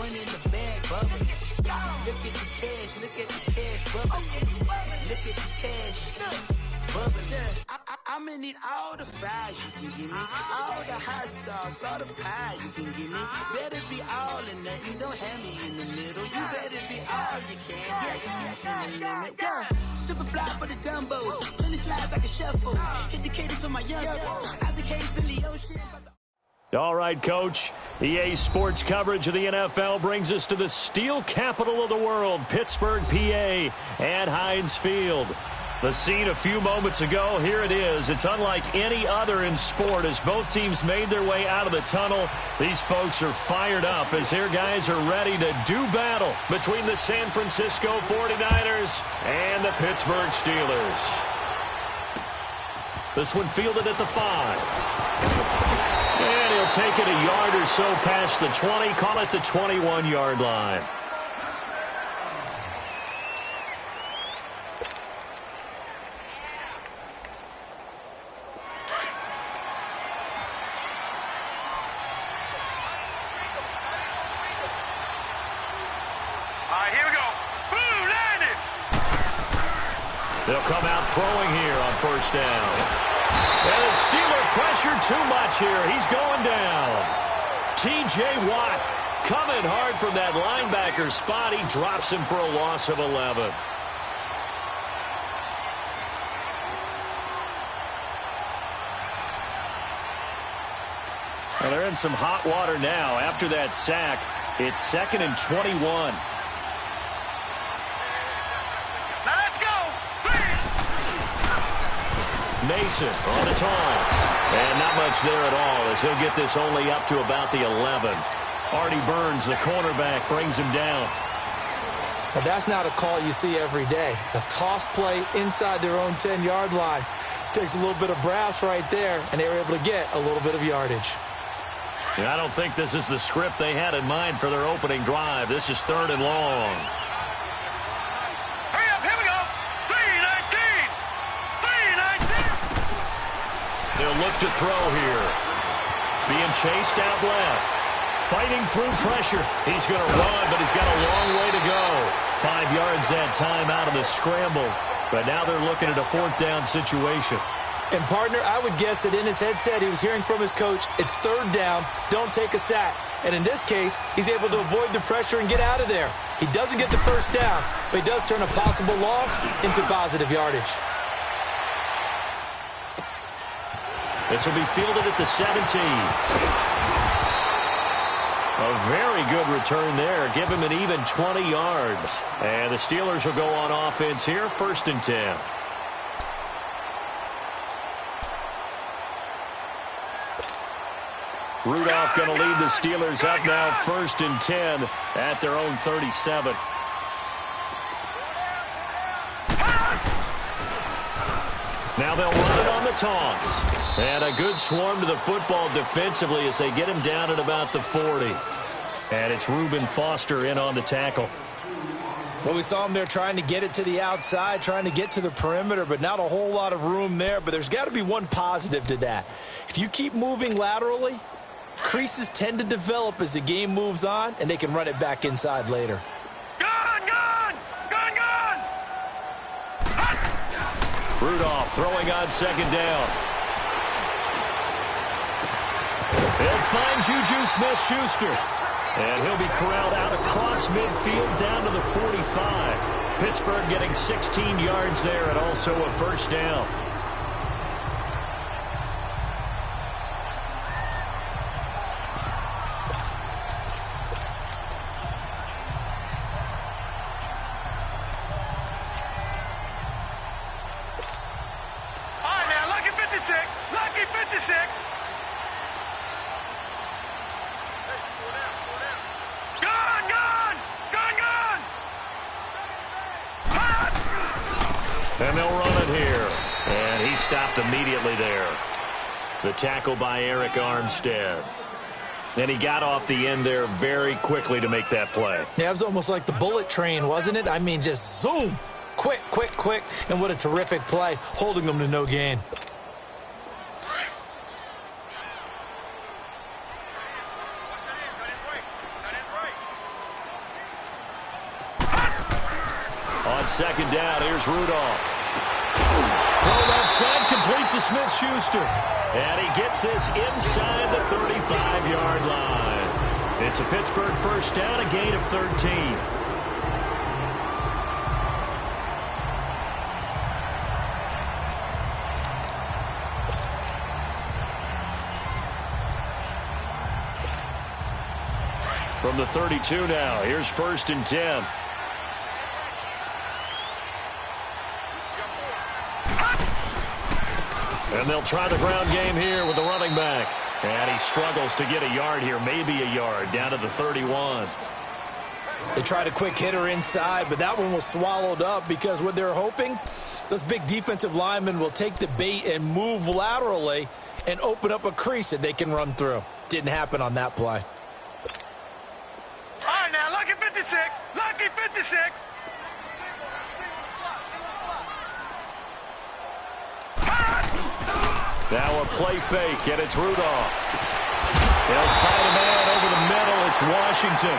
going in the bag, bubbling. Look at the cash, bubbling. Look at the cash, bubbling. I'ma need all the fries you can give me, all the hot sauce, all the pie you can give me. Better be all or nothing, don't have me in the middle. You better be all you can, yeah. Super fly for the Dumbos, plenty slides like a shuffle. Hit the cadence on my young Isaac Hayes, Billy Ocean. All right, Coach. EA Sports coverage of the NFL brings us to the steel capital of the world, Pittsburgh, PA, at Heinz Field. The scene a few moments ago, here it is. It's unlike any other in sport as both teams made their way out of the tunnel. These folks are fired up as their guys are ready to do battle between the San Francisco 49ers and the Pittsburgh Steelers. This one fielded at the 5. And he'll take it a yard or so past the 20, call it the 21-yard line. They'll come out throwing here on first down. And the Steeler pressure too much here. He's going down. T.J. Watt coming hard from that linebacker spot. He drops him for a loss of 11. Well, they're in some hot water now. After that sack, it's 2nd and 21. Mason on the toss. And not much there at all as he'll get this only up to about the 11. Artie Burns, the cornerback, brings him down. Now that's not a call you see every day. A toss play inside their own 10-yard line. Takes a little bit of brass right there, and they were able to get a little bit of yardage. Yeah, I don't think this is the script they had in mind for their opening drive. This is 3rd and long. They'll look to throw here. Being chased out left. Fighting through pressure. He's going to run, but he's got a long way to go. 5 yards that time out of the scramble. But now they're looking at a 4th down situation. And, partner, I would guess that in his headset he was hearing from his coach, it's 3rd down, don't take a sack. And in this case, he's able to avoid the pressure and get out of there. He doesn't get the 1st down, but he does turn a possible loss into positive yardage. This will be fielded at the 17. A very good return there. Give him an even 20 yards. And the Steelers will go on offense here, 1st and 10. Rudolph going to lead the Steelers up now, 1st and 10 at their own 37. Now they'll run it on the toss. And a good swarm to the football defensively as they get him down at about the 40. And it's Reuben Foster in on the tackle. Well, we saw him there trying to get it to the outside, trying to get to the perimeter, but not a whole lot of room there. But there's got to be one positive to that. If you keep moving laterally, creases tend to develop as the game moves on, and they can run it back inside later. Rudolph throwing on 2nd down. They'll find Juju Smith-Schuster. And he'll be corralled out across midfield down to the 45. Pittsburgh getting 16 yards there and also a 1st down. And they'll run it here. And he stopped immediately there. The tackle by Eric Armstead. And he got off the end there very quickly to make that play. Yeah, it was almost like the bullet train, wasn't it? I mean, just zoom. Quick, quick, quick. And what a terrific play, holding them to no gain. On second down, here's Rudolph. Throw left side, complete to Smith-Schuster. And he gets this inside the 35-yard line. It's a Pittsburgh first down, a gain of 13. From the 32 now, here's 1st and 10. And they'll try the ground game here with the running back. And he struggles to get a yard here, maybe a yard, down to the 31. They tried a quick hitter inside, but that one was swallowed up because what they're hoping, those big defensive linemen will take the bait and move laterally and open up a crease that they can run through. Didn't happen on that play. All right, now, lucky 56. Lucky 56. Now a play fake, and it's Rudolph. They'll find a man over the middle. It's Washington.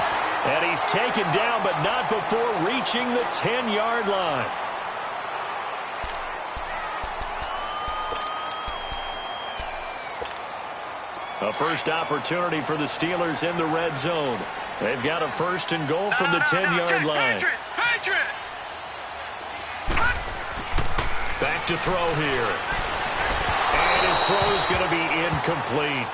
And he's taken down, but not before reaching the 10-yard line. A first opportunity for the Steelers in the red zone. They've got a 1st and goal from the 10-yard line. Patriot. Back to throw here. And his throw is going to be incomplete.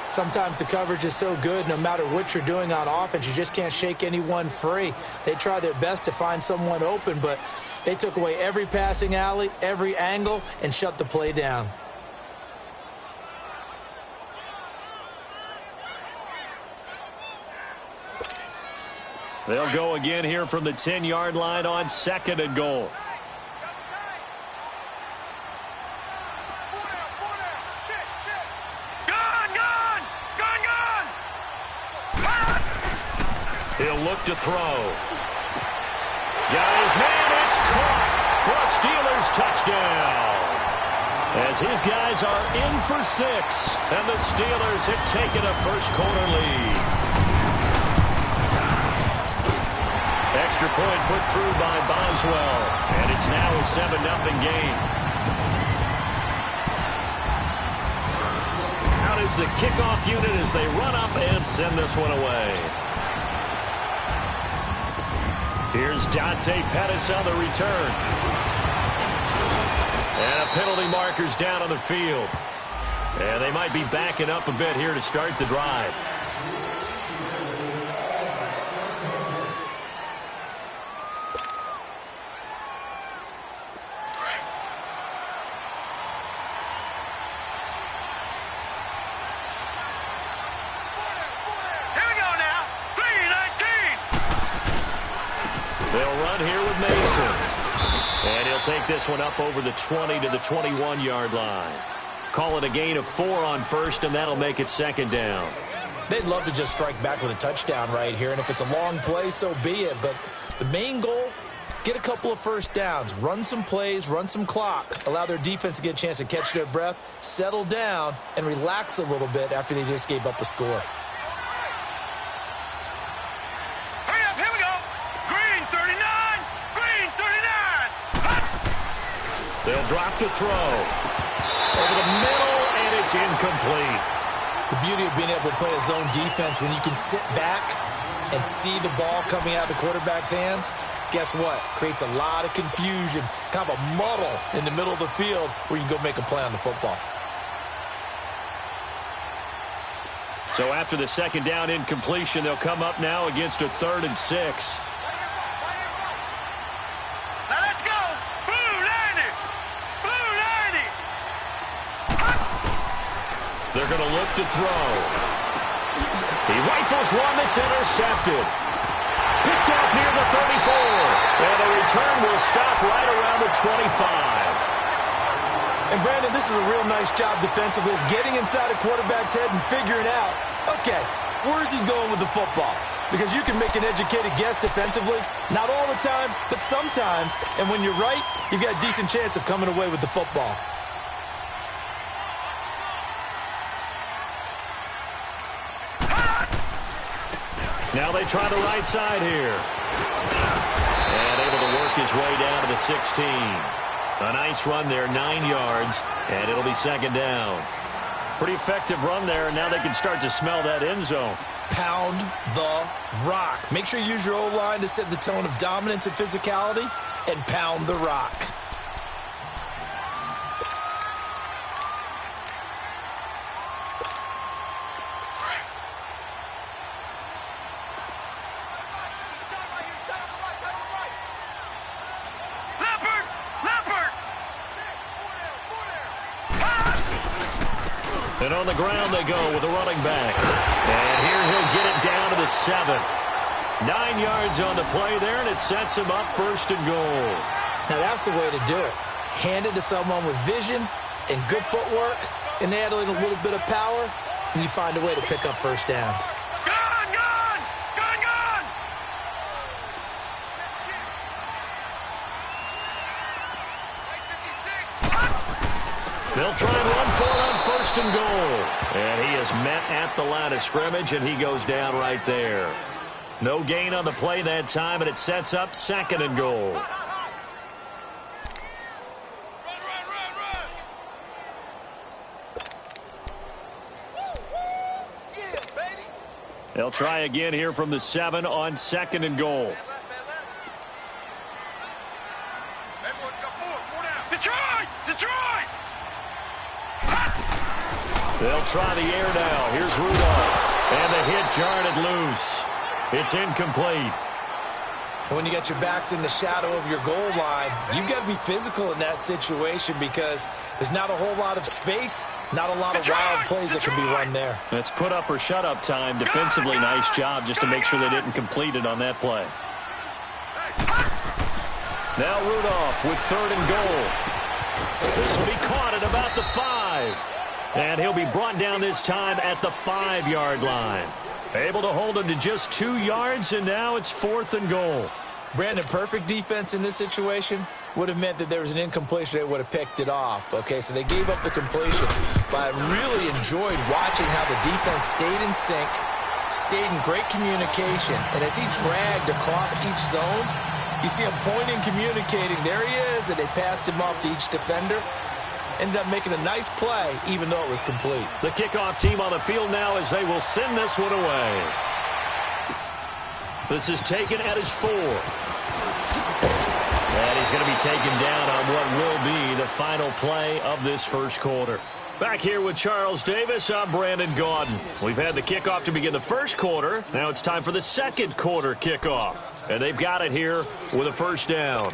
Sometimes the coverage is so good, no matter what you're doing on offense, you just can't shake anyone free. They try their best to find someone open, but they took away every passing alley, every angle, and shut the play down. They'll go again here from the 10-yard line on 2nd and goal. He'll look to throw. Got his man. It's caught for a Steelers touchdown. As his guys are in for 6, and the Steelers have taken a first-quarter lead. Extra point put through by Boswell, and it's now a 7-0 game. Out is the kickoff unit as they run up and send this one away. Here's Dante Pettis on the return. And a penalty marker's down on the field. And they might be backing up a bit here to start the drive. Take this one up over the 20 to the 21-yard line. Call it a gain of 4 on 1st, and that'll make it 2nd down. They'd love to just strike back with a touchdown right here, and if it's a long play, so be it. But the main goal, get a couple of first downs, run some plays, run some clock, allow their defense to get a chance to catch their breath, settle down, and relax a little bit after they just gave up a score. They'll drop to throw. Over the middle, and it's incomplete. The beauty of being able to play a zone defense, when you can sit back and see the ball coming out of the quarterback's hands, guess what? Creates a lot of confusion, kind of a muddle in the middle of the field where you can go make a play on the football. So after the 2nd down incompletion, they'll come up now against a 3rd and 6. They're going to look to throw. He rifles one that's intercepted. Picked up near the 34. And the return will stop right around the 25. And, Brandon, this is a real nice job defensively of getting inside a quarterback's head and figuring out, okay, where's he going with the football? Because you can make an educated guess defensively. Not all the time, but sometimes. And when you're right, you've got a decent chance of coming away with the football. Now they try the right side here. And able to work work his way down to the 16. A nice run there, 9 yards, and it'll be second down. Pretty effective run there, and now they can start to smell that end zone. Pound the rock. Make sure you use your O-line to set the tone of dominance and physicality, and pound the rock. And on the ground they go with a running back. And here he'll get it down to the 7. 9 yards on the play there, and it sets him up first and goal. Now that's the way to do it. Hand it to someone with vision and good footwork, and add in a little bit of power, and you find a way to pick up first downs. They'll try and run for it on first and goal. And he is met at the line of scrimmage, and he goes down right there. No gain on the play that time, and it sets up second and goal. They'll try again here from the 7 on second and goal. Detroit! They'll try the air now. Here's Rudolph. And the hit jarred loose. It's incomplete. When you got your backs in the shadow of your goal line, you've got to be physical in that situation because there's not a whole lot of space, not a lot of wild plays that can be run there. It's put up or shut up time. Defensively, nice job just to make sure they didn't complete it on that play. Now Rudolph with third and goal. This will be caught at about the 5. And he'll be brought down this time at the 5-yard line. Able to hold him to just 2 yards, and now it's fourth and goal. Brandon, perfect defense in this situation would have meant that there was an incompletion. They would have picked it off. Okay, so they gave up the completion. But I really enjoyed watching how the defense stayed in sync, stayed in great communication. And as he dragged across each zone, you see him pointing, communicating. There he is, and they passed him off to each defender. Ended up making a nice play, even though it was complete. The kickoff team on the field now as they will send this one away. This is taken at his 4. And he's going to be taken down on what will be the final play of this first quarter. Back here with Charles Davis, I'm Brandon Gaudin. We've had the kickoff to begin the first quarter. Now it's time for the second quarter kickoff. And they've got it here with a first down.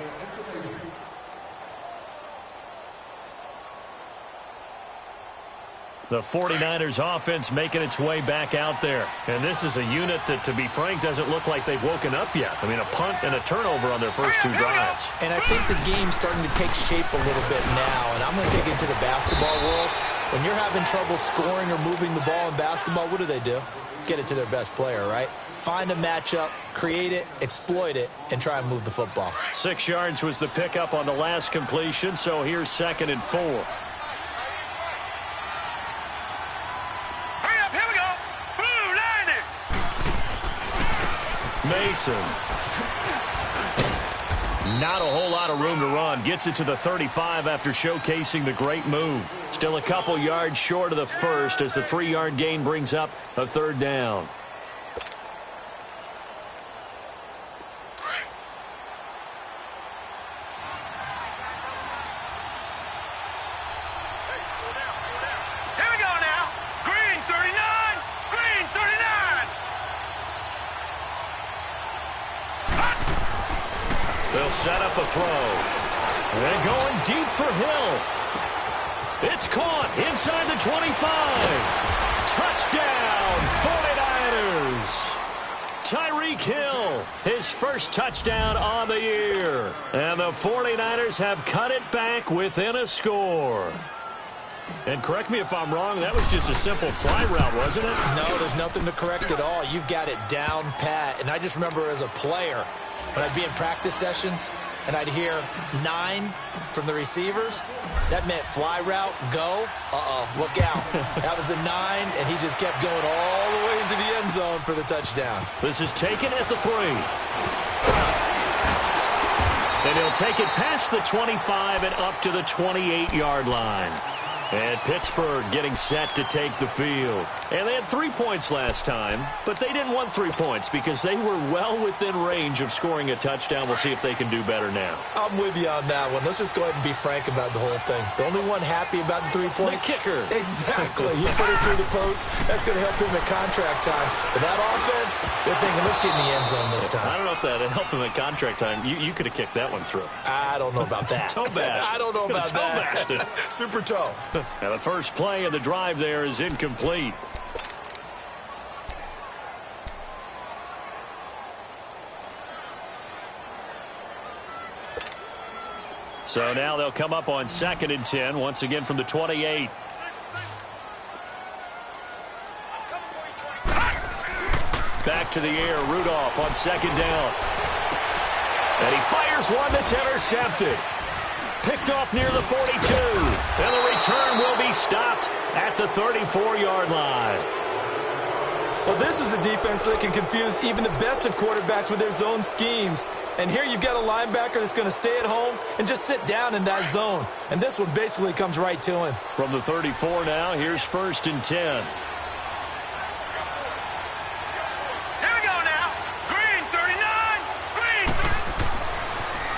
The 49ers offense making its way back out there. And this is a unit that, to be frank, doesn't look like they've woken up yet. I mean, a punt and a turnover on their first 2 drives. And I think the game's starting to take shape a little bit now. And I'm going to take it to the basketball world. When you're having trouble scoring or moving the ball in basketball, what do? Get it to their best player, right? Find a matchup, create it, exploit it, and try and move the football. 6 yards was the pickup on the last completion, so here's second and 4. Mason. Not a whole lot of room to run. Gets it to the 35 after showcasing the great move. Still a couple yards short of the first as the 3-yard gain brings up a third down. They'll set up a throw. They're going deep for Hill. It's caught inside the 25. Touchdown, 49ers. Tyreek Hill, his first touchdown on the year. And the 49ers have cut it back within a score. And correct me if I'm wrong, that was just a simple fly route, wasn't it? No, there's nothing to correct at all. You've got it down pat. And I just remember as a player, when I'd be in practice sessions and I'd hear 9 from the receivers, that meant fly route, go, look out. That was the 9, and he just kept going all the way into the end zone for the touchdown. This is taken at the 3. And he'll take it past the 25 and up to the 28-yard line. And Pittsburgh getting set to take the field. And they had 3 points last time, but they didn't want 3 points because they were well within range of scoring a touchdown. We'll see if they can do better now. I'm with you on that one. Let's just go ahead and be frank about the whole thing. The only one happy about the 3-point? The kicker. Exactly. He put it through the post. That's going to help him at contract time. But that offense, they're thinking, let's get in the end zone this time. I don't know if that helped him at contract time. You could have kicked that one through. I don't know about that. Toe bash. I don't know about toe that. Bashed it. Super toe. Now the first play of the drive there is incomplete. So now they'll come up on 2nd and 10, once again from the 28. Back to the air, Rudolph on 2nd down. And he fires one that's intercepted. Picked off near the 42. And the return will be stopped at the 34-yard line. Well, this is a defense that can confuse even the best of quarterbacks with their zone schemes. And here you've got a linebacker that's going to stay at home and just sit down in that zone. And this one basically comes right to him. From the 34 now, here's 1st and 10.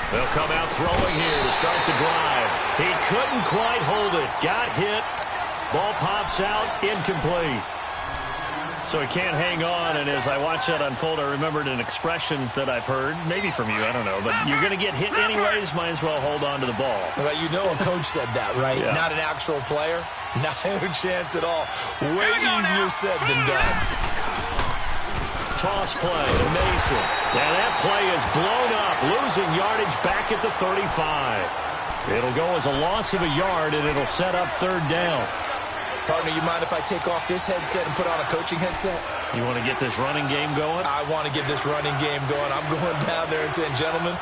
They'll come out throwing here to start the drive. He couldn't quite hold it. Got hit. Ball pops out. Incomplete. So he can't hang on, and as I watch that unfold, I remembered an expression that I've heard, maybe from you, I don't know, but you're going to get hit anyways, might as well hold on to the ball. Well, you know a coach said that, right? Yeah. Not an actual player. Not a chance at all. Way easier said than done. Toss play to Mason. And that play is blown up, losing yardage back at the 35. It'll go as a loss of a yard, and it'll set up 3rd down. Partner, you mind if I take off this headset and put on a coaching headset? You want to get this running game going? I want to get this running game going. I'm going down there and saying, gentlemen,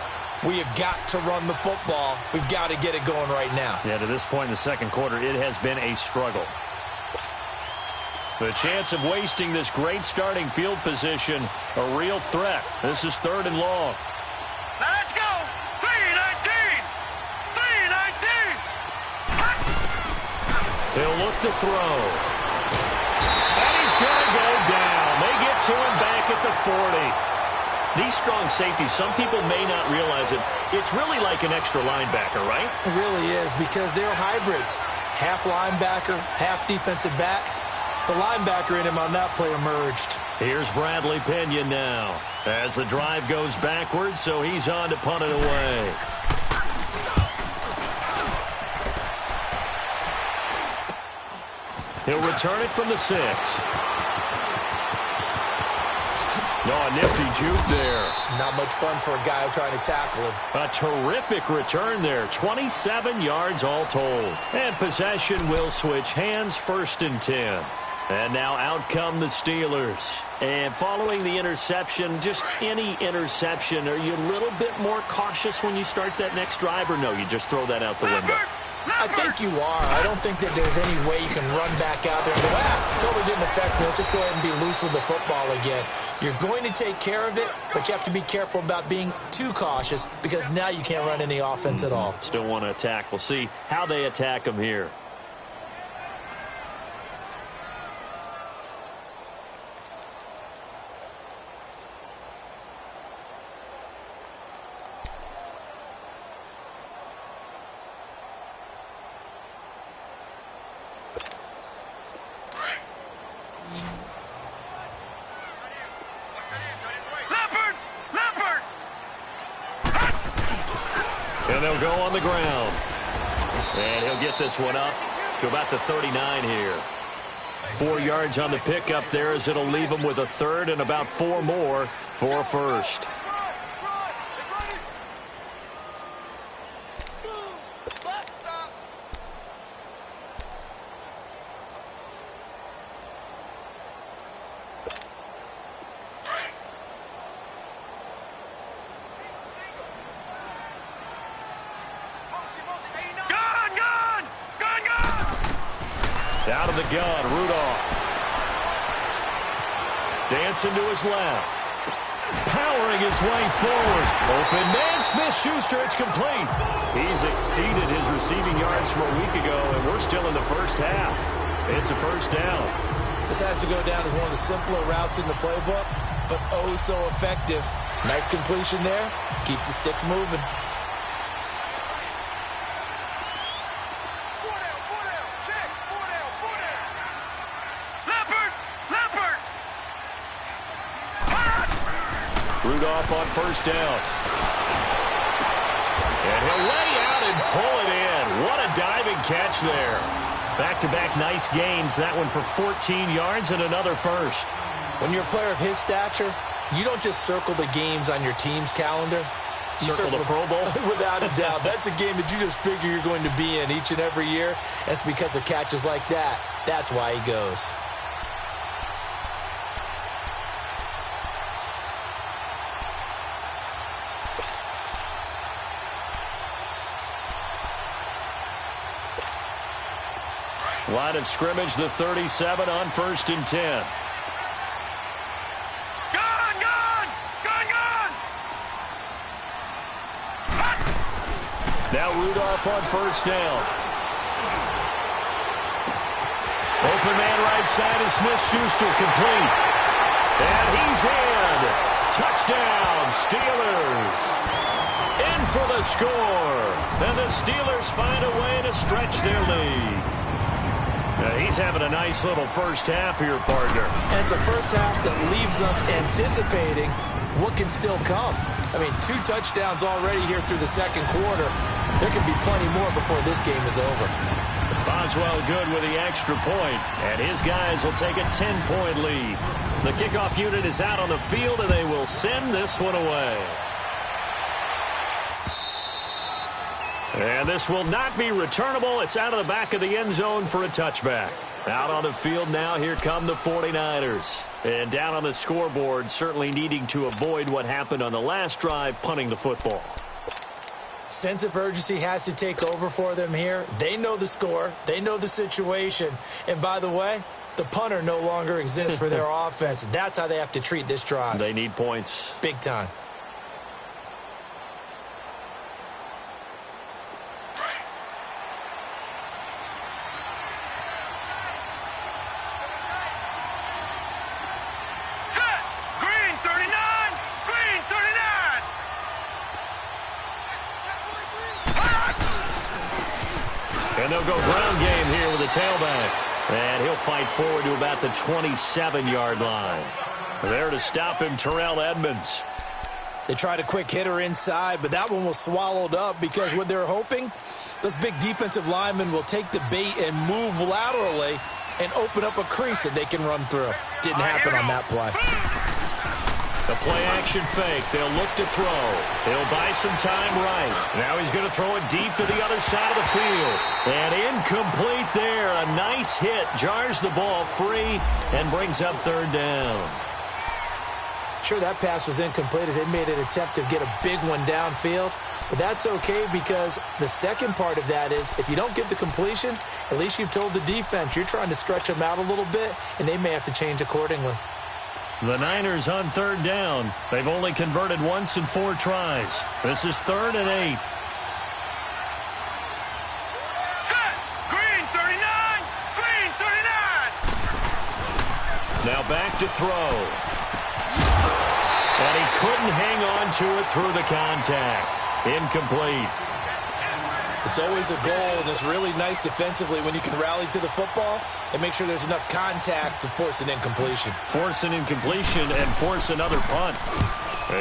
we have got to run the football. We've got to get it going right now. Yeah, to this point in the 2nd quarter, it has been a struggle. The chance of wasting this great starting field position, a real threat. This is 3rd and long. Now let's go. 3-19. 3-19. He'll look to throw. And he's going to go down. They get to him back at the 40. These strong safeties, some people may not realize it. It's really like an extra linebacker, right? It really is, because they're hybrids. Half linebacker, half defensive back. The linebacker in him on that play emerged. Here's Bradley Pinion now as the drive goes backwards, so he's on to punt it away. He'll return it from the 6. Oh, a nifty juke there. Not much fun for a guy trying to tackle him. A terrific return there. 27 yards all told. And possession will switch hands, 1st and 10. And now out come the Steelers. And following the interception, just any interception, are you a little bit more cautious when you start that next drive, or no, you just throw that out the window? I think you are. I don't think that there's any way you can run back out there and go, totally didn't affect me. Let's just go ahead and be loose with the football again. You're going to take care of it, but you have to be careful about being too cautious, because now you can't run any offense at all. Still want to attack. We'll see how they attack them here. And they'll go on the ground. And he'll get this one up to about the 39 here. 4 yards on the pickup there, as it'll leave him with a 3rd and about 4 more for a 1st. Out of the gun, Rudolph. Dancing to his left. Powering his way forward. Open man, Smith-Schuster, it's complete. He's exceeded his receiving yards from a week ago, and we're still in the first half. It's a first down. This has to go down as one of the simpler routes in the playbook, but oh so effective. Nice completion there. Keeps the sticks moving. Rudolph on first down. And he'll lay out and pull it in. What a diving catch there. Back-to-back nice gains. That one for 14 yards and another first. When you're a player of his stature, you don't just circle the games on your team's calendar. You circle the Pro Bowl? Without a doubt. That's a game that you just figure you're going to be in each and every year. And it's because of catches like that. That's why he goes. Line of scrimmage, the 37 on 1st and 10. Now Rudolph on first down. Open man right side is Smith-Schuster, complete. And he's in. Touchdown, Steelers. In for the score. And the Steelers find a way to stretch their lead. He's having a nice little first half here, partner. And it's a first half that leaves us anticipating what can still come. I mean, 2 touchdowns already here through the second quarter. There can be plenty more before this game is over. Boswell good with the extra point, and his guys will take a 10-point lead. The kickoff unit is out on the field, and they will send this one away. And this will not be returnable. It's out of the back of the end zone for a touchback. Out on the field now, here come the 49ers. And down on the scoreboard, certainly needing to avoid what happened on the last drive, punting the football. Sense of urgency has to take over for them here. They know the score. They know the situation. And by the way, the punter no longer exists for their offense. That's how they have to treat this drive. They need points. Big time. And they'll go ground game here with a tailback. And he'll fight forward to about the 27-yard line. There to stop him, Terrell Edmonds. They tried a quick hitter inside, but that one was swallowed up because what they're hoping, those big defensive linemen will take the bait and move laterally and open up a crease that they can run through. Didn't happen on that play. The play-action fake. They'll look to throw. He'll buy some time right. Now he's going to throw it deep to the other side of the field. And incomplete there. A nice hit. Jars the ball free and brings up third down. Sure, that pass was incomplete as they made an attempt to get a big one downfield. But that's okay because the second part of that is if you don't get the completion, at least you've told the defense you're trying to stretch them out a little bit, and they may have to change accordingly. The Niners on third down. They've only converted once in 4 tries. This is 3rd and 8. Set. Green 39. Green 39. Now back to throw. And he couldn't hang on to it through the contact. Incomplete. It's always a goal, and it's really nice defensively when you can rally to the football and make sure there's enough contact to force an incompletion. Force an incompletion and force another punt.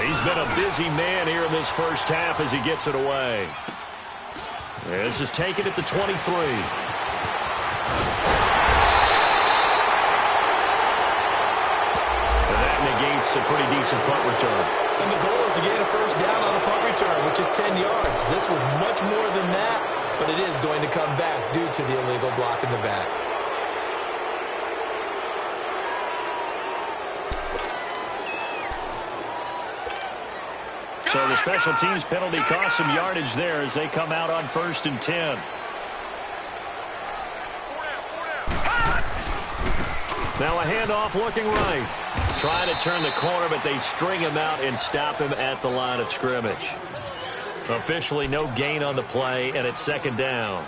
He's been a busy man here in this first half as he gets it away. This is taken at the 23. And that negates a pretty decent punt return. And the goal is to gain a first down on a punt return, which is 10 yards. This was much more than that, but it is going to come back due to the illegal block in the back. So the special teams penalty cost some yardage there as they come out on 1st and 10. Now a handoff looking right. Trying to turn the corner, but they string him out and stop him at the line of scrimmage. Officially no gain on the play, and it's second down.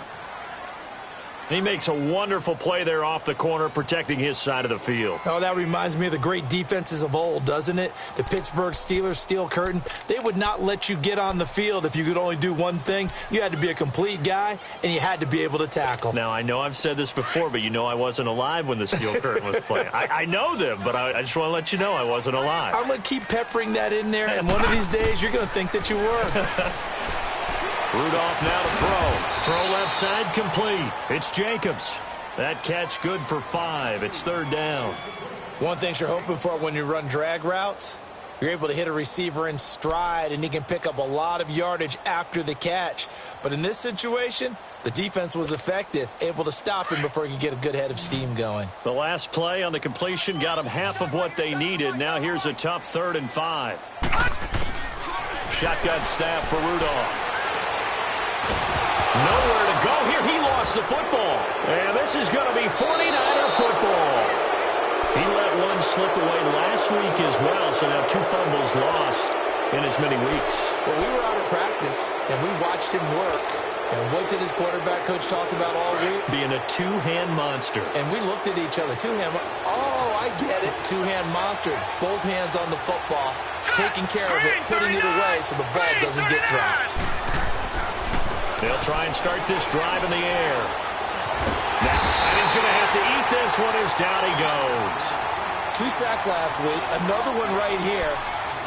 He makes a wonderful play there off the corner, protecting his side of the field. Oh, that reminds me of the great defenses of old, doesn't it? The Pittsburgh Steelers steel curtain. They would not let you get on the field if you could only do one thing. You had to be a complete guy, and you had to be able to tackle. Now, I know I've said this before, but you know I wasn't alive when the steel curtain was playing. I know them, but I just want to let you know I wasn't alive. I'm going to keep peppering that in there, and one of these days you're going to think that you were. Rudolph now to throw. Throw left side complete. It's Jacobs. That catch good for 5. It's third down. One thing you're hoping for when you run drag routes, you're able to hit a receiver in stride, and he can pick up a lot of yardage after the catch. But in this situation, the defense was effective, able to stop him before he could get a good head of steam going. The last play on the completion got them half of what they needed. Now here's a tough 3rd and 5. Shotgun snap for Rudolph. Nowhere to go here. He lost the football. And this is going to be 49er football. He let one slip away last week as well, so now 2 fumbles lost in as many weeks. Well, we were out at practice, and we watched him work. And what did his quarterback coach talk about all week? Being a 2-hand monster. And we looked at each other. 2-hand. Oh, I get it. 2-hand monster. Both hands on the football. Taking care of it, putting it away so the ball doesn't get dropped. They'll try and start this drive in the air. And he's going to have to eat this one as down he goes. 2 sacks last week. Another one right here.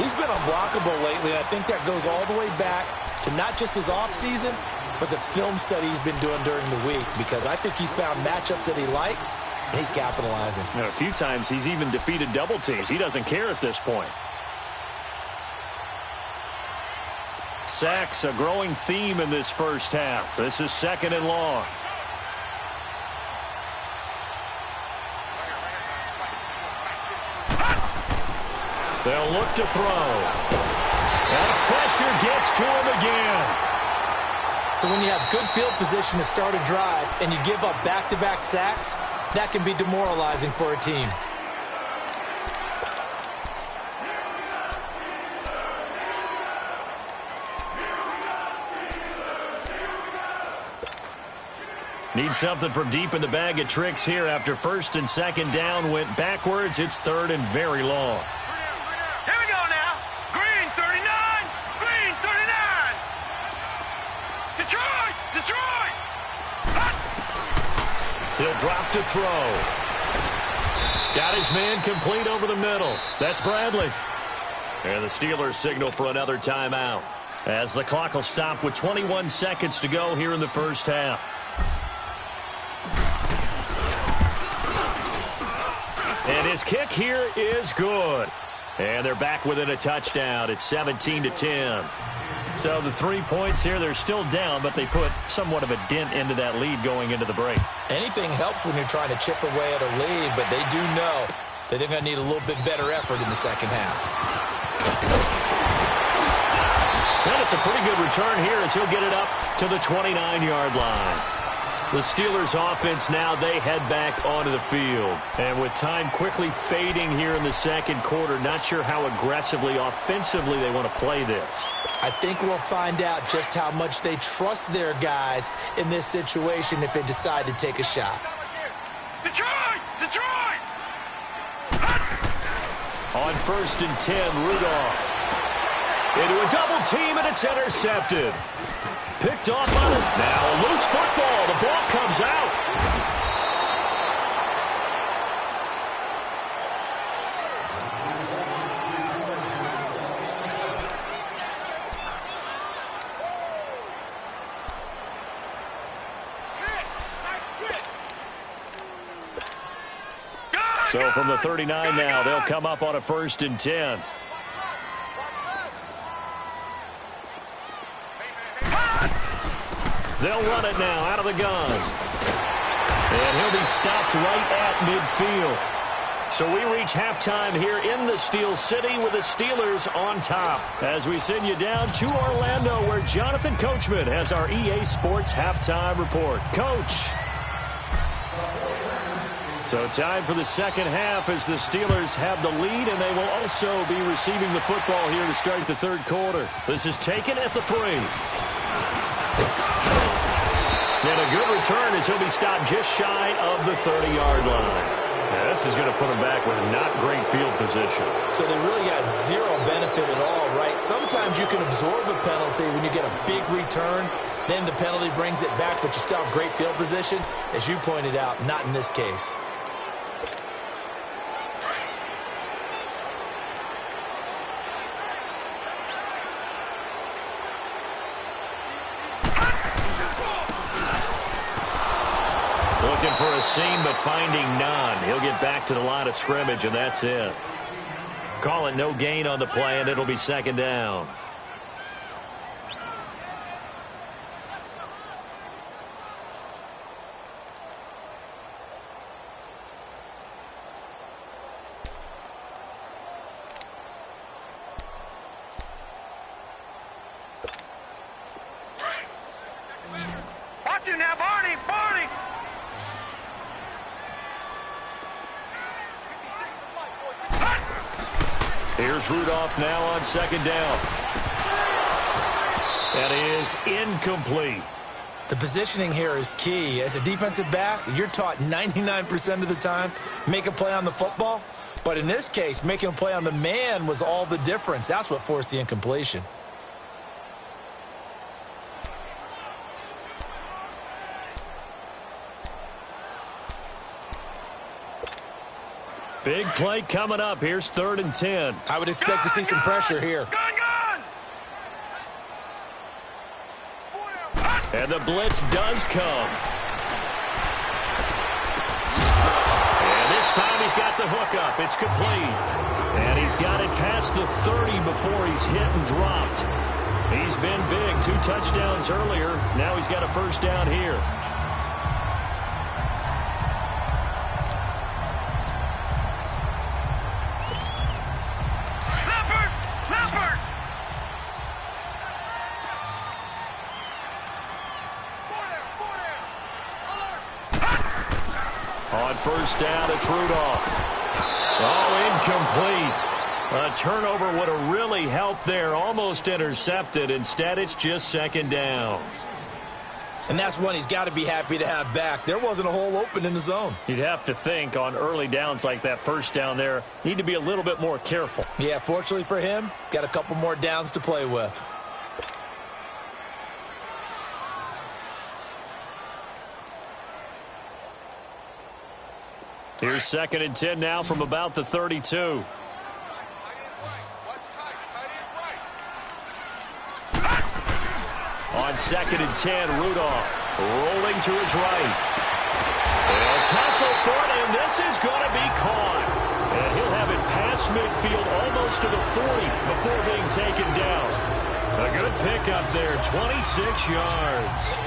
He's been unblockable lately, and I think that goes all the way back to not just his offseason, but the film study he's been doing during the week, because I think he's found matchups that he likes, and he's capitalizing. A few times he's even defeated double teams. He doesn't care at this point. Sacks, a growing theme in this first half. This is 2nd and long. They'll look to throw. And pressure gets to him again. So when you have good field position to start a drive and you give up back-to-back sacks, that can be demoralizing for a team. Need something from deep in the bag of tricks here after 1st and 2nd down went backwards. It's 3rd and very long. Here we go now. Green 39. Green 39. Detroit. Detroit. He'll drop to throw. Got his man complete over the middle. That's Bradley. And the Steelers signal for another timeout, as the clock will stop with 21 seconds to go here in the first half. And his kick here is good. And they're back within a touchdown. It's 17-10. So the 3 points here, they're still down, but they put somewhat of a dent into that lead going into the break. Anything helps when you're trying to chip away at a lead, but they do know that they're going to need a little bit better effort in the second half. And it's a pretty good return here as he'll get it up to the 29-yard line. The Steelers offense now, they head back onto the field. And with time quickly fading here in the second quarter, not sure how aggressively, offensively they want to play this. I think we'll find out just how much they trust their guys in this situation if they decide to take a shot. Detroit! Detroit! On 1st and 10, Rudolph. Into a double team, and it's intercepted. Picked off on his... Now a loose football. The ball comes out. So from the 39 now, they'll come up on a 1st and 10. They'll run it now out of the gun. And he'll be stopped right at midfield. So we reach halftime here in the Steel City with the Steelers on top, as we send you down to Orlando, where Jonathan Coachman has our EA Sports halftime report. Coach. So time for the second half as the Steelers have the lead, and they will also be receiving the football here to start the third quarter. This is taken at the 3. And a good return as he'll be stopped just shy of the 30-yard line. Now, this is going to put him back with not great field position. So they really got zero benefit at all, right? Sometimes you can absorb a penalty when you get a big return. Then the penalty brings it back, but you still have great field position. As you pointed out, not in this case. Looking for a seam, but finding none. He'll get back to the line of scrimmage, and that's it. Call it no gain on the play, and it'll be second down. Watch you now, Barney! Barney! Here's Rudolph now on second down. That is incomplete. The positioning here is key. As a defensive back, you're taught 99% of the time, make a play on the football. But in this case, making a play on the man was all the difference. That's what forced the incompletion. Big play coming up. Here's 3rd and 10. I would expect to see some pressure here. And the blitz does come. And this time he's got the hook up. It's complete. And he's got it past the 30 before he's hit and dropped. He's been big. 2 touchdowns earlier. Now he's got a first down here. On first down, it's Rudolph. Oh, incomplete. A turnover would have really helped there. Almost intercepted. Instead, it's just second down. And that's one he's got to be happy to have back. There wasn't a hole open in the zone. You'd have to think on early downs like that first down there, need to be a little bit more careful. Yeah, fortunately for him, got a couple more downs to play with. Here's 2nd and 10 now from about the 32. On 2nd and 10, Rudolph rolling to his right. They'll tussle for it, and this is going to be caught. And he'll have it past midfield almost to the 40 before being taken down. A good pickup there, 26 yards.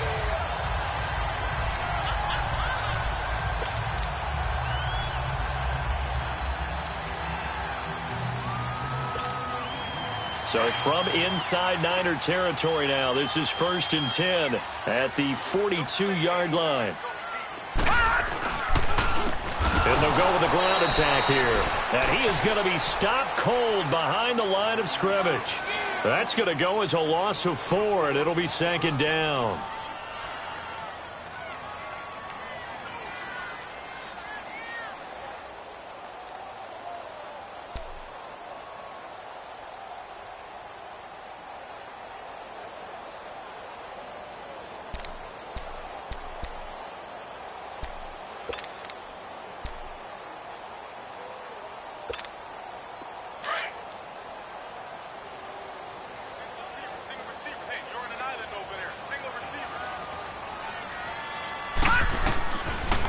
So from inside Niner territory now, this is 1st and 10 at the 42-yard line. And they'll go with a ground attack here. And he is going to be stopped cold behind the line of scrimmage. That's going to go as a loss of 4, and it'll be 2nd down.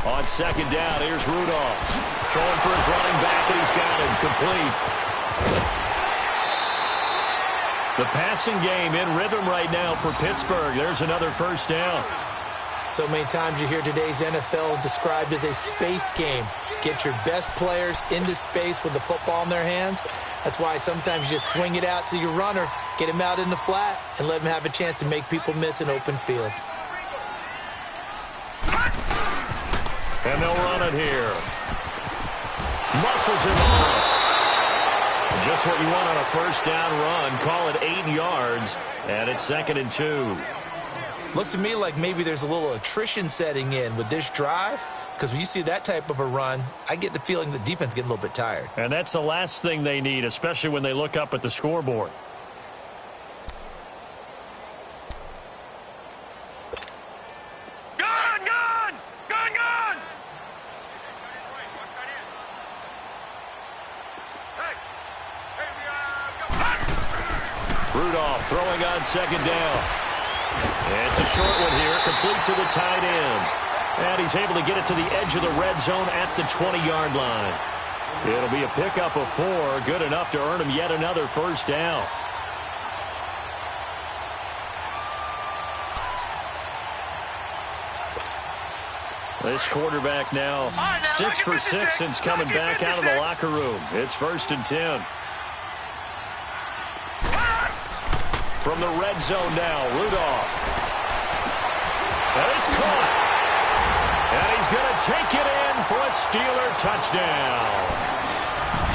On 2nd down, here's Rudolph. Throwing for his running back, and he's got it. Complete. The passing game in rhythm right now for Pittsburgh. There's another first down. So many times you hear today's NFL described as a space game. Get your best players into space with the football in their hands. That's why sometimes you just swing it out to your runner, get him out in the flat, and let him have a chance to make people miss an open field. And they'll run it here. Muscles him off. Just what you want on a first down run. Call it 8 yards, and it's 2nd and 2. Looks to me like maybe there's a little attrition setting in with this drive, because when you see that type of a run, I get the feeling the defense getting a little bit tired. And that's the last thing they need, especially when they look up at the scoreboard. Rudolph throwing on 2nd down. It's a short one here, complete to the tight end. And he's able to get it to the edge of the red zone at the 20-yard line. It'll be a pickup of 4, good enough to earn him yet another first down. This quarterback now 6 for 6 since coming back out of the locker room. It's 1st and 10. From the red zone now, Rudolph. And it's caught. And he's going to take it in for a Steeler touchdown.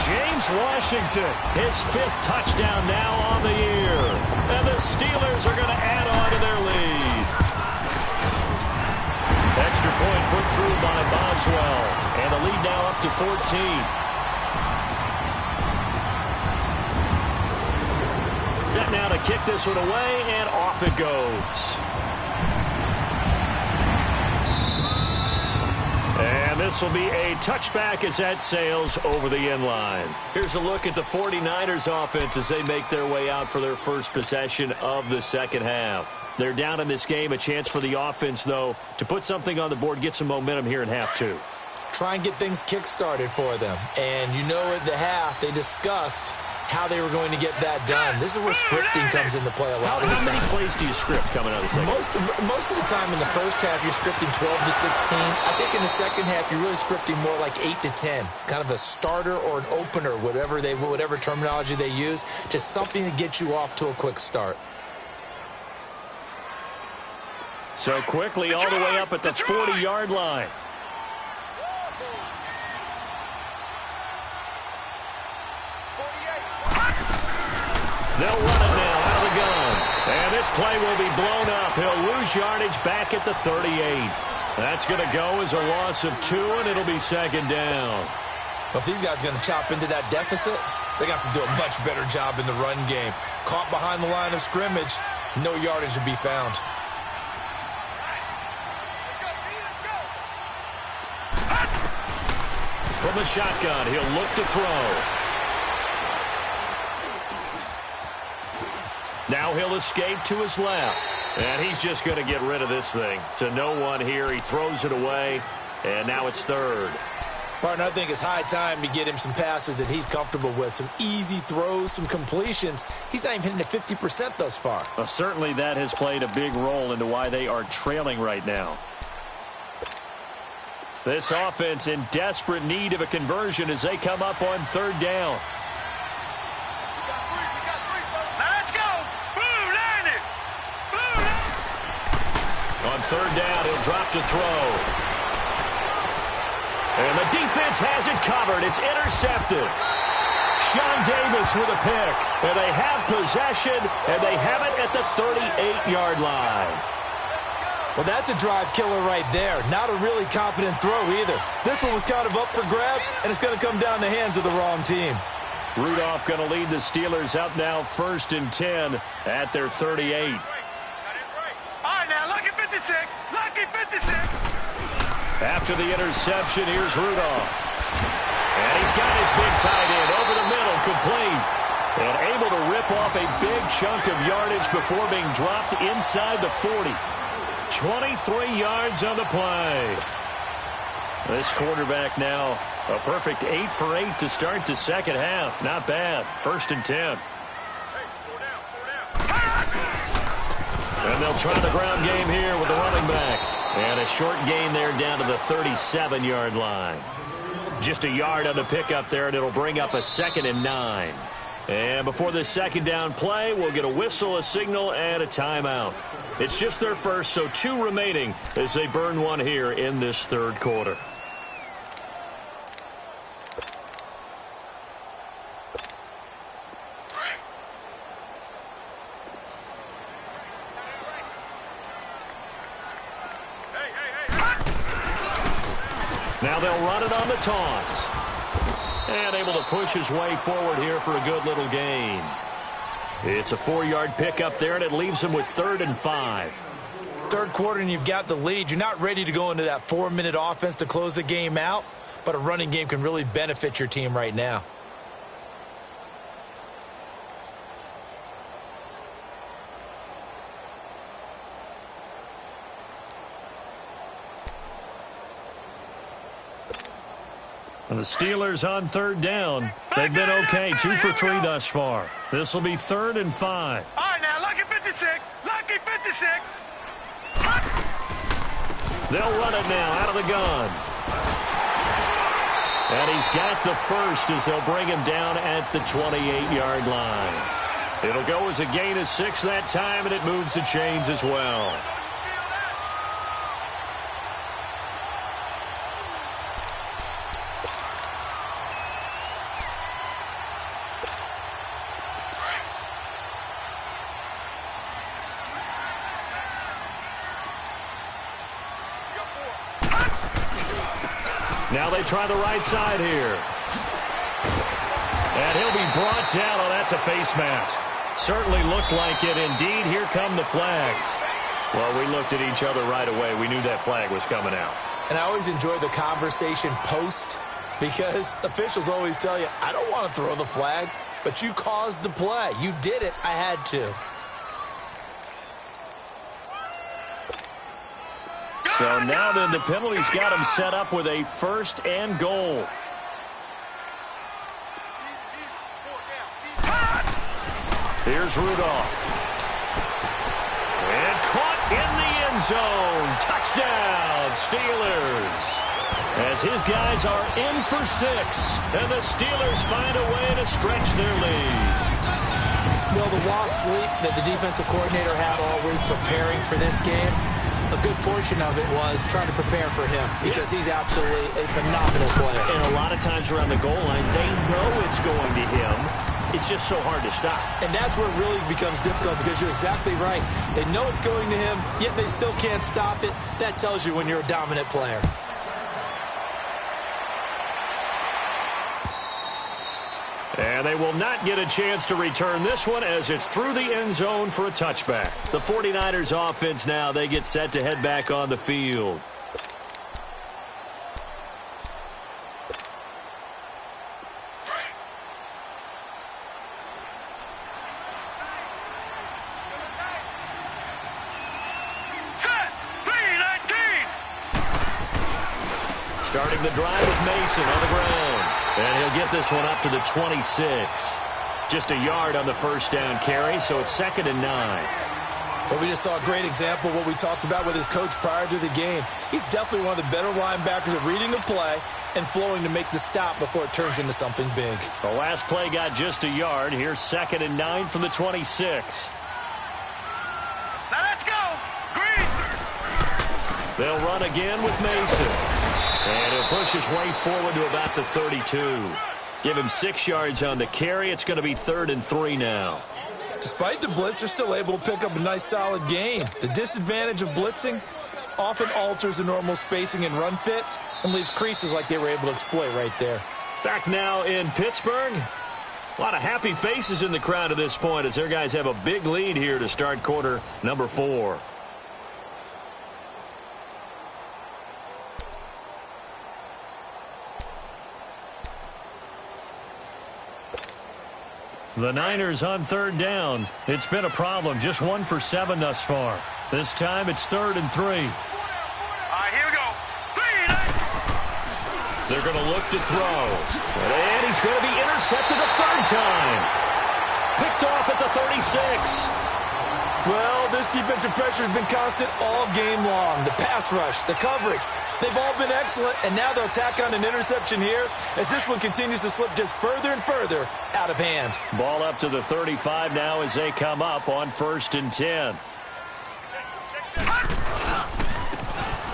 James Washington, his 5th touchdown now on the year. And the Steelers are going to add on to their lead. Extra point put through by Boswell. And the lead now up to 14. Set now to kick this one away, and off it goes. And this will be a touchback as that sails over the end line. Here's a look at the 49ers offense as they make their way out for their first possession of the second half. They're down in this game. A chance for the offense, though, to put something on the board, get some momentum here in half 2. Try and get things kick-started for them. And you know at the half, they discussed how they were going to get that done. This is where scripting comes into play a lot of the time. How many plays do you script coming out of the second? Most of the time in the first half, you're scripting 12 to 16. I think in the second half, you're really scripting more like 8 to 10. Kind of a starter or an opener, whatever terminology they use. Just something to get you off to a quick start. So quickly all the way up at the 40-yard line. They'll run it now out of the gun. And this play will be blown up. He'll lose yardage back at the 38. That's going to go as a loss of 2, and it'll be 2nd down. Well, if these guys are going to chop into that deficit, they got to do a much better job in the run game. Caught behind the line of scrimmage, no yardage to be found. From the shotgun, he'll look to throw. Now he'll escape to his left. And he's just going to get rid of this thing. To no one here. He throws it away. And now it's 3rd. Partner, I think it's high time to get him some passes that he's comfortable with. Some easy throws, some completions. He's not even hitting at 50% thus far. Well, certainly that has played a big role into why they are trailing right now. This offense in desperate need of a conversion as they come up on 3rd down. On 3rd down, he'll drop to throw. And the defense has it covered. It's intercepted. Sean Davis with a pick. And they have possession, and they have it at the 38-yard line. Well, that's a drive killer right there. Not a really confident throw either. This one was kind of up for grabs, and it's going to come down the hands of the wrong team. Rudolph going to lead the Steelers up now 1st and 10 at their 38. Lucky 56. After the interception, here's Rudolph. And he's got his big tight end over the middle, complete. And able to rip off a big chunk of yardage before being dropped inside the 40. 23 yards on the play. This quarterback now a perfect 8 for 8 to start the second half. Not bad. 1st and 10. And they'll try the ground game here with the running back. And a short gain there down to the 37-yard line. Just a yard on the pickup there, and it'll bring up a 2nd and 9. And before this 2nd down play, we'll get a whistle, a signal, and a timeout. It's just their first, so 2 remaining as they burn one here in this 3rd quarter. Now they'll run it on the toss. And able to push his way forward here for a good little gain. It's a 4-yard pickup there, and it leaves him with 3rd and 5. Third quarter, and you've got the lead. You're not ready to go into that 4-minute offense to close the game out, but a running game can really benefit your team right now. And the Steelers on 3rd down. They've been okay, 2 for 3 thus far. This will be 3rd and 5. All right, now, lucky 56. Lucky 56. They'll run it now out of the gun. And he's got the first as they'll bring him down at the 28-yard line. It'll go as a gain of 6 that time, and it moves the chains as well. Now they try the right side here. And he'll be brought down. Oh, that's a face mask. Certainly looked like it. Indeed, here come the flags. Well, we looked at each other right away. We knew that flag was coming out. And I always enjoy the conversation post because officials always tell you, I don't want to throw the flag, but you caused the play. You did it. I had to. So now then the penalty's got him set up with a 1st and goal. Here's Rudolph. And caught in the end zone. Touchdown, Steelers. As his guys are in for 6. And the Steelers find a way to stretch their lead. Well, the lost sleep that the defensive coordinator had all week preparing for this game, a good portion of it was trying to prepare for him because he's absolutely a phenomenal player. And a lot of times around the goal line, they know it's going to him. It's just so hard to stop. And that's where it really becomes difficult because you're exactly right. They know it's going to him, yet they still can't stop it. That tells you when you're a dominant player. And they will not get a chance to return this one as it's through the end zone for a touchback. The 49ers offense now, they get set to head back on the field. Starting the drive with Mason on the ground. And he'll get this one up to the 26. Just a yard on the 1st down carry, so it's 2nd and 9. Well, we just saw a great example of what we talked about with his coach prior to the game. He's definitely one of the better linebackers at reading the play and flowing to make the stop before it turns into something big. The last play got just a yard. Here's 2nd and 9 from the 26. Now let's go. Green. They'll run again with Mason. And he'll push his way forward to about the 32. Give him 6 yards on the carry. It's going to be 3rd and 3 now. Despite the blitz, they're still able to pick up a nice solid gain. The disadvantage of blitzing often alters the normal spacing and run fits and leaves creases like they were able to exploit right there. Back now in Pittsburgh. A lot of happy faces in the crowd at this point as their guys have a big lead here to start quarter number 4. The Niners on 3rd down. It's been a problem. Just 1 for 7 thus far. This time it's 3rd and 3. All right, here we go. Green. They're going to look to throw. And he's going to be intercepted a 3rd time. Picked off at the 36. Well, this defensive pressure has been constant all game long. The pass rush, the coverage, they've all been excellent, and now they'll tack on an interception here as this one continues to slip just further and further out of hand. Ball up to the 35 now as they come up on 1st and 10.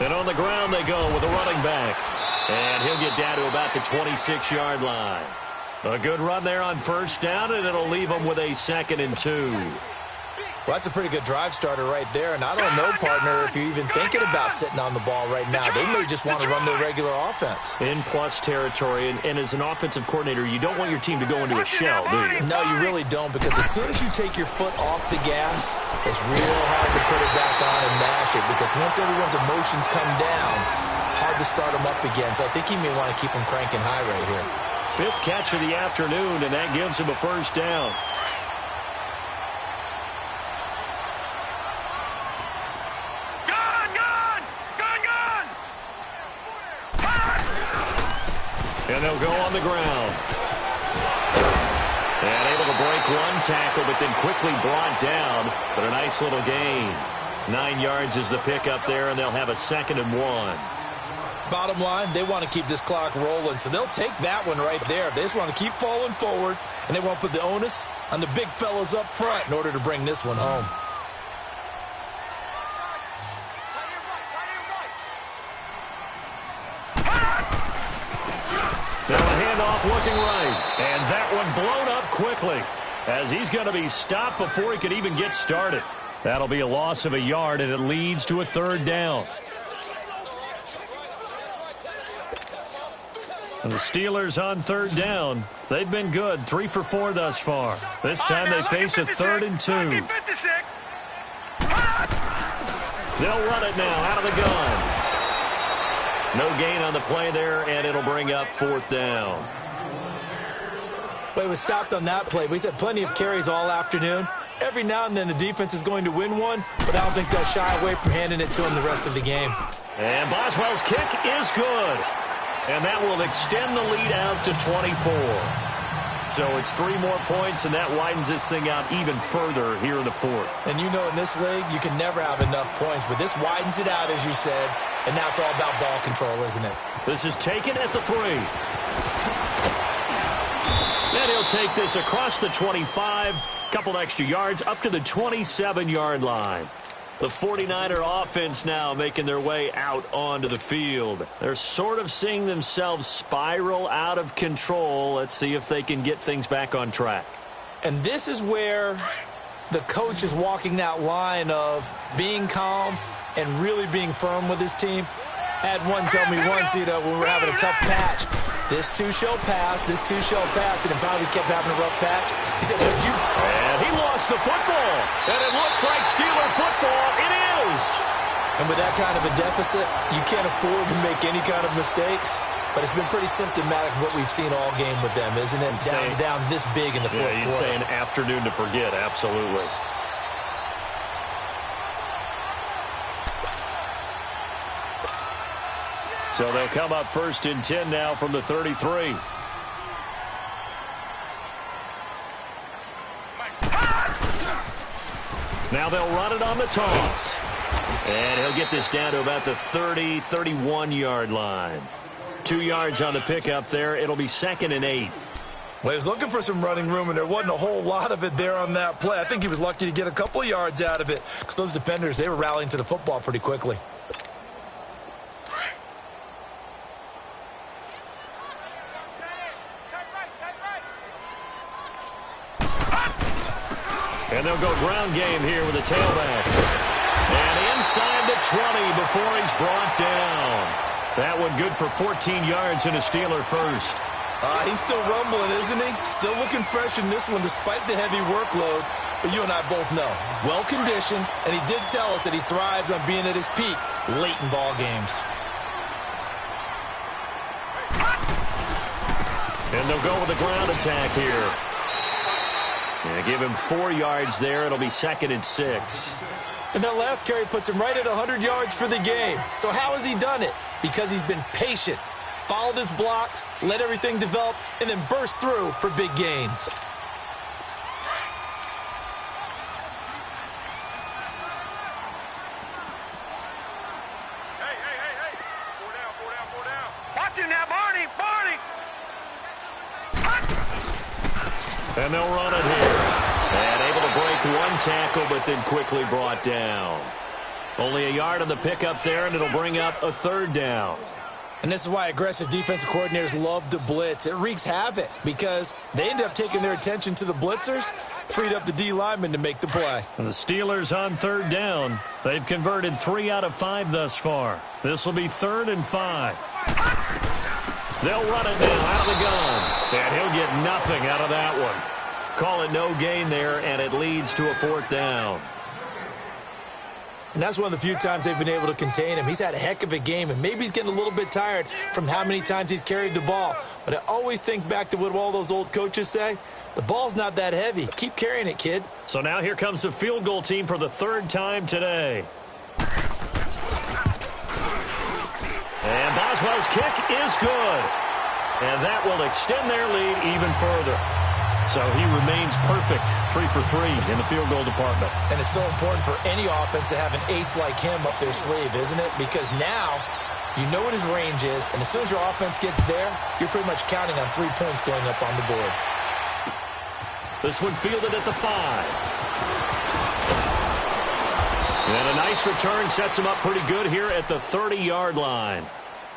And on the ground they go with a running back. And he'll get down to about the 26-yard line. A good run there on 1st down, and it'll leave him with a 2nd and 2. Well, that's a pretty good drive starter right there. And I don't know, partner, if you're even thinking about sitting on the ball right now. They may just want to run their regular offense. In plus territory. And as an offensive coordinator, you don't want your team to go into a shell, do you? No, you really don't, because as soon as you take your foot off the gas, it's real hard to put it back on and mash it, because once everyone's emotions come down, hard to start them up again. So I think he may want to keep them cranking high right here. 5th catch of the afternoon, and that gives him a first down. And they'll go on the ground. And able to break one tackle, but then quickly brought down. But a nice little gain. 9 yards is the pickup there, and they'll have a 2nd and 1. Bottom line, they want to keep this clock rolling, so they'll take that one right there. They just want to keep falling forward, and they want to put the onus on the big fellas up front in order to bring this one home. Now a handoff looking right. And that one blown up quickly as he's going to be stopped before he could even get started. That'll be a loss of a yard, and it leads to a 3rd down. And the Steelers on 3rd down. They've been good, 3 for 4 thus far. This time they face a 3rd and 2. They'll run it now out of the gun. No gain on the play there, and it'll bring up 4th down. Well, he was stopped on that play, but he's had plenty of carries all afternoon. Every now and then the defense is going to win one, but I don't think they'll shy away from handing it to him the rest of the game. And Boswell's kick is good. And that will extend the lead out to 24. So it's 3 more points, and that widens this thing out even further here in the 4th. And you know in this league, you can never have enough points, but this widens it out, as you said, and now it's all about ball control, isn't it? This is taken at the 3. And he'll take this across the 25, couple extra yards, up to the 27-yard line. The 49er offense now making their way out onto the field. They're sort of seeing themselves spiral out of control. Let's see if they can get things back on track. And this is where the coach is walking that line of being calm and really being firm with his team. I had one tell me once, when we were having a tough patch, this too shall pass, and then finally kept having a rough patch. He said, and he lost the football, and it looks like Steeler football. It is. And with that kind of a deficit, you can't afford to make any kind of mistakes. But it's been pretty symptomatic of what we've seen all game with them, isn't it? Down this big in the fourth quarter. You'd say an afternoon to forget, absolutely. So they'll come up 1st and 10 now from the 33. Now they'll run it on the toss. And he'll get this down to about the 30, 31-yard line. 2 yards on the pickup there. It'll be 2nd and 8. Well, he was looking for some running room, and there wasn't a whole lot of it there on that play. I think he was lucky to get a couple of yards out of it, because those defenders, they were rallying to the football pretty quickly. And they'll go ground game here with a tailback. And inside the 20 before he's brought down. That one good for 14 yards and a Steeler first. He's still rumbling, isn't he? Still looking fresh in this one despite the heavy workload. But you and I both know, well-conditioned, and he did tell us that he thrives on being at his peak late in ball games. And they'll go with a ground attack here. Yeah, give him 4 yards there. It'll be 2nd and 6. And that last carry puts him right at 100 yards for the game. So how has he done it? Because he's been patient, followed his blocks, let everything develop, and then burst through for big gains. Hey. 4 down. Watch him now, Barney. And they'll run it here. And able to break one tackle, but then quickly brought down. Only a yard on the pickup there, and it'll bring up a 3rd down. And this is why aggressive defensive coordinators love to blitz. It wreaks havoc because they end up taking their attention to the blitzers, Freed up the D lineman to make the play. And the Steelers on third down. They've converted 3 out of 5 thus far. This will be 3rd and 5. They'll run it now out of the gun. And he'll get nothing out of that one. Call it no gain there, and it leads to a 4th down. And that's one of the few times they've been able to contain him. He's had a heck of a game, and maybe he's getting a little bit tired from how many times he's carried the ball. But I always think back to what all those old coaches say. The ball's not that heavy. Keep carrying it, kid. So now here comes the field goal team for the 3rd time today. And Boswell's kick is good. And that will extend their lead even further. So he remains perfect, 3 for 3 in the field goal department. And it's so important for any offense to have an ace like him up their sleeve, isn't it? Because now you know what his range is, and as soon as your offense gets there, you're pretty much counting on 3 points going up on the board. This one fielded at the 5. And a nice return sets him up pretty good here at the 30-yard line.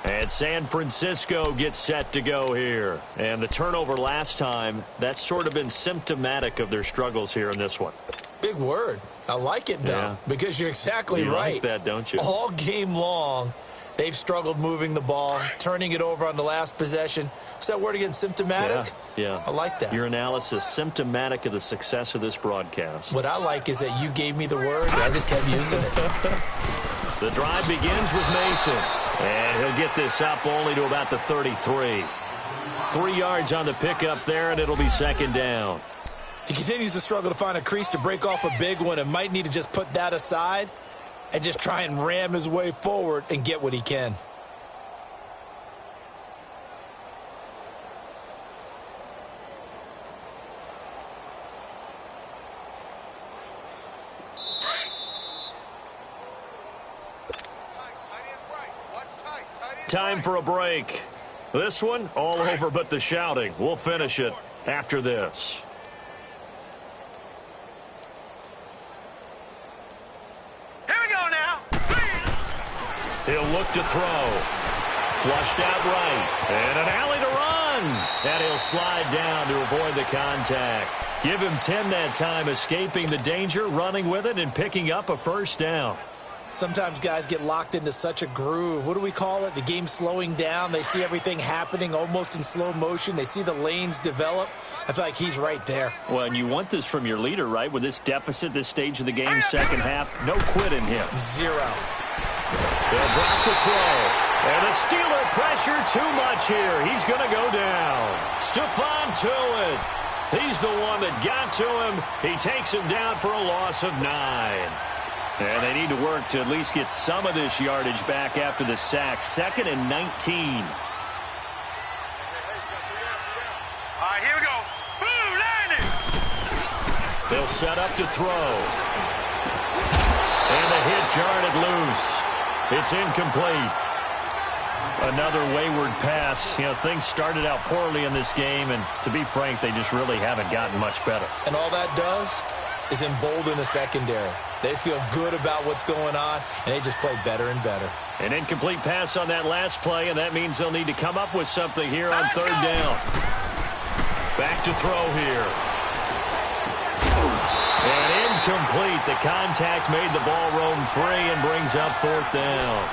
And San Francisco gets set to go here. And the turnover last time, that's sort of been symptomatic of their struggles here in this one. Big word. I like it, though, because you're exactly right. You like that, don't you? All game long, they've struggled moving the ball, turning it over on the last possession. What's that word again, symptomatic? Yeah. I like that. Your analysis, symptomatic of the success of this broadcast. What I like is that you gave me the word, and I just kept using it. The drive begins with Mason. And he'll get this up only to about the 33. 3 yards on the pickup there, and it'll be 2nd down. He continues to struggle to find a crease to break off a big one and might need to just put that aside and just try and ram his way forward and get what he can. Time for a break. This one, all over but the shouting. We'll finish it after this. Here we go now. He'll look to throw. Flushed out right. And an alley to run. And he'll slide down to avoid the contact. Give him 10 that time, escaping the danger, running with it, and picking up a 1st down. Sometimes guys get locked into such a groove. What do we call it? The game slowing down. They see everything happening almost in slow motion. They see the lanes develop. I feel like he's right there. Well, and you want this from your leader, right? With this deficit, this stage of the game, 2nd half, no quit in him. 0. They'll drop to throw. And the Steeler pressure too much here. He's going to go down. Stephon Tuitt. He's the one that got to him. He takes him down for a loss of 9. And they need to work to at least get some of this yardage back after the sack. 2nd and 19. All right, here we go. Blue landing. They'll set up to throw. And the hit jarred it loose. It's incomplete. Another wayward pass. You know, things started out poorly in this game, and to be frank, they just really haven't gotten much better. And all that does is embolden the secondary. They feel good about what's going on, and they just play better and better. An incomplete pass on that last play, and that means they'll need to come up with something here on 3rd down. Back to throw here. And incomplete. The contact made the ball roam free and brings up 4th down.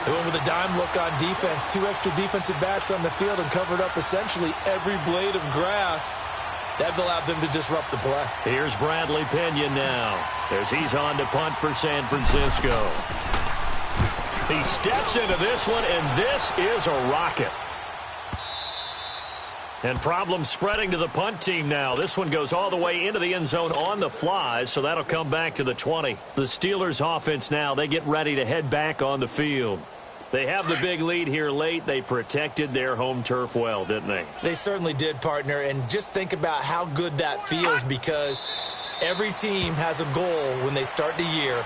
They went with a dime look on defense. 2 extra defensive backs on the field and covered up essentially every blade of grass. That allowed them to disrupt the play. Here's Bradley Pinion now as he's on to punt for San Francisco. He steps into this one, and this is a rocket. And problems spreading to the punt team now. This one goes all the way into the end zone on the fly, so that'll come back to the 20. The Steelers offense now, they get ready to head back on the field. They have the big lead here late. They protected their home turf well, didn't they? They certainly did, partner. And just think about how good that feels, because every team has a goal when they start the year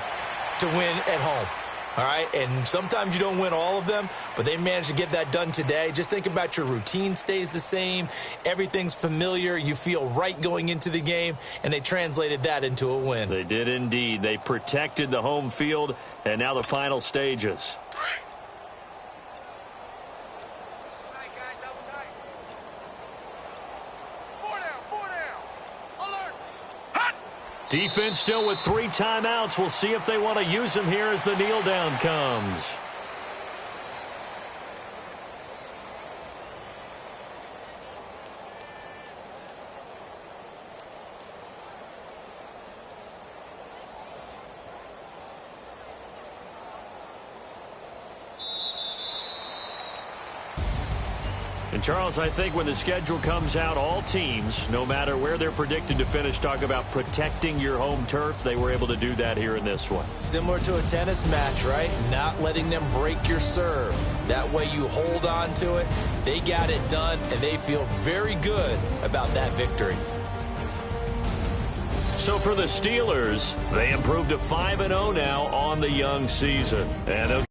to win at home. All right, and sometimes you don't win all of them, but they managed to get that done today. Just think about your routine stays the same. Everything's familiar. You feel right going into the game, and they translated that into a win. They did indeed. They protected the home field, and now the final stages. Defense still with 3 timeouts. We'll see if they want to use them here as the kneel down comes. And, Charles, I think when the schedule comes out, all teams, no matter where they're predicted to finish, talk about protecting your home turf. They were able to do that here in this one. Similar to a tennis match, right? Not letting them break your serve. That way you hold on to it. They got it done, and they feel very good about that victory. So for the Steelers, they improved to 5-0 now on the young season. And